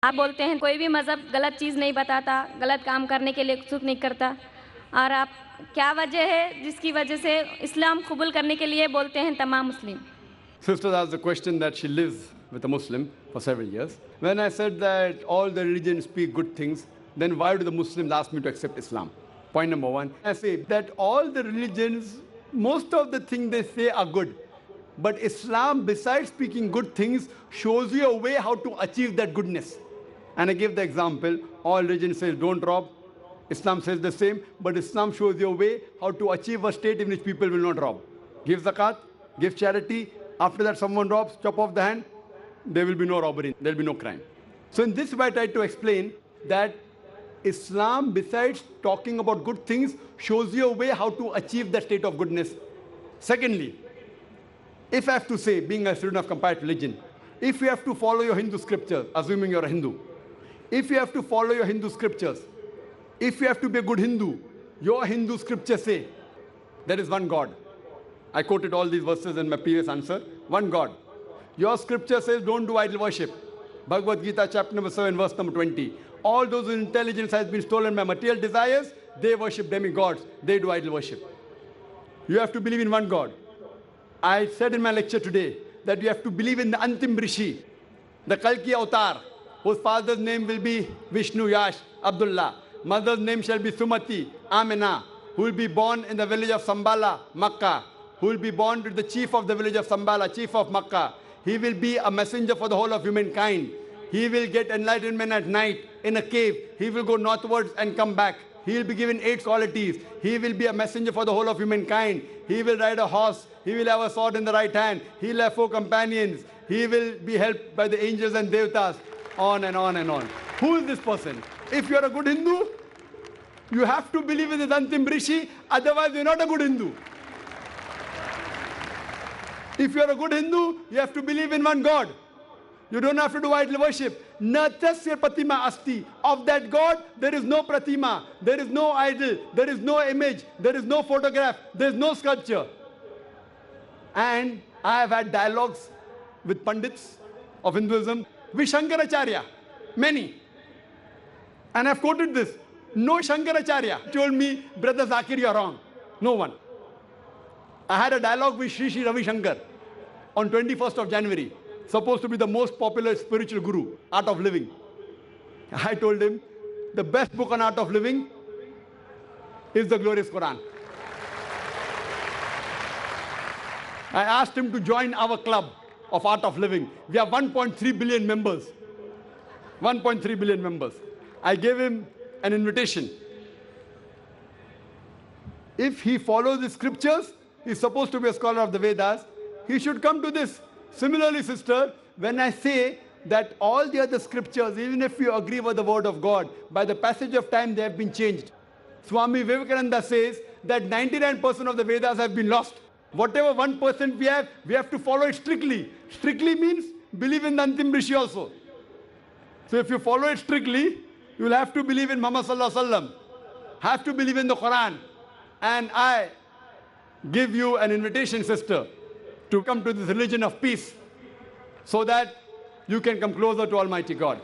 आप बोलते हैं कोई भी मज़हब गलत चीज़ नहीं बताता, गलत काम करने के लिए उत्सुक नहीं करता, और आप क्या वजह है जिसकी वजह से इस्लाम कबूल करने के लिए बोलते हैं तमाम मुस्लिम? Sister asked the question that she lives with a Muslim for several years. When I said that all the religions speak good things, then why do the Muslims ask me to accept Islam? Point number one, I say that all the religions, most of the things they say are good. But Islam, besides speaking good things, shows you a way how to achieve that goodness. And I give the example, all religions say don't rob. Islam says the same, but Islam shows you a way how to achieve a state in which people will not rob. Give zakat, give charity. After that, someone robs, chop off the hand, there will be no robbery, there will be no crime. So in this way, I try to explain that Islam, besides talking about good things, shows you a way how to achieve that state of goodness. Secondly, if I have to say, being a student of comparative religion, if you have to follow your Hindu scriptures, assuming you're a Hindu, if you have to follow your Hindu scriptures, if you have to be a good Hindu, your Hindu scriptures say there is one God. I quoted all these verses in my previous answer. One God. Your scripture says don't do idol worship. Bhagavad Gita chapter number 7 verse number 20. All those whose intelligence has been stolen by material desires, they worship demigods. They do idol worship. You have to believe in one God. I said in my lecture today that you have to believe in the Antim Rishi, the Kalki Avatar, whose father's name will be Vishnu Yash Abdullah. Mother's name shall be Sumati Amina, who will be born in the village of Sambala, Makkah, who will be born to the chief of the village of Sambala, chief of Makkah. He will be a messenger for the whole of humankind. He will get enlightenment at night in a cave. He will go northwards and come back. He will be given 8 qualities. He will be a messenger for the whole of humankind. He will ride a horse. He will have a sword in the right hand. He will have 4 companions. He will be helped by the angels and devatas. On and on and on. Who is this person? If you are a good Hindu, you have to believe in the Antim Rishi, otherwise you are not a good Hindu. If you are a good Hindu, you have to believe in one God. You don't have to do idol worship. Natasya pratima asti. Of that God, there is no pratima, there is no idol, there is no image, there is no photograph, there is no sculpture. And I have had dialogues with Pandits of Hinduism, with Shankaracharya, many. And I've quoted this. No Shankaracharya told me, Brother Zakir, you're wrong. No one. I had a dialogue with Sri Sri Ravi Shankar on 21st of January, supposed to be the most popular spiritual guru, Art of Living. I told him, the best book on art of living is the glorious Quran. I asked him to join our club of art of living. We have 1.3 billion members. 1.3 billion members. I gave him an invitation. If he follows the scriptures, he's supposed to be a scholar of the Vedas, he should come to this. Similarly, sister, when I say that all the other scriptures, even if you agree with the word of God, by the passage of time they have been changed. Swami Vivekananda says that 99% of the Vedas have been lost. Whatever 1% we have to follow it strictly. Strictly means believe in the Antim Rishi also. So if you follow it strictly, you will have to believe in Muhammad Sallallahu Alaihi Wasallam, have to believe in the Quran. And I give you an invitation, sister, to come to this religion of peace so that you can come closer to Almighty God.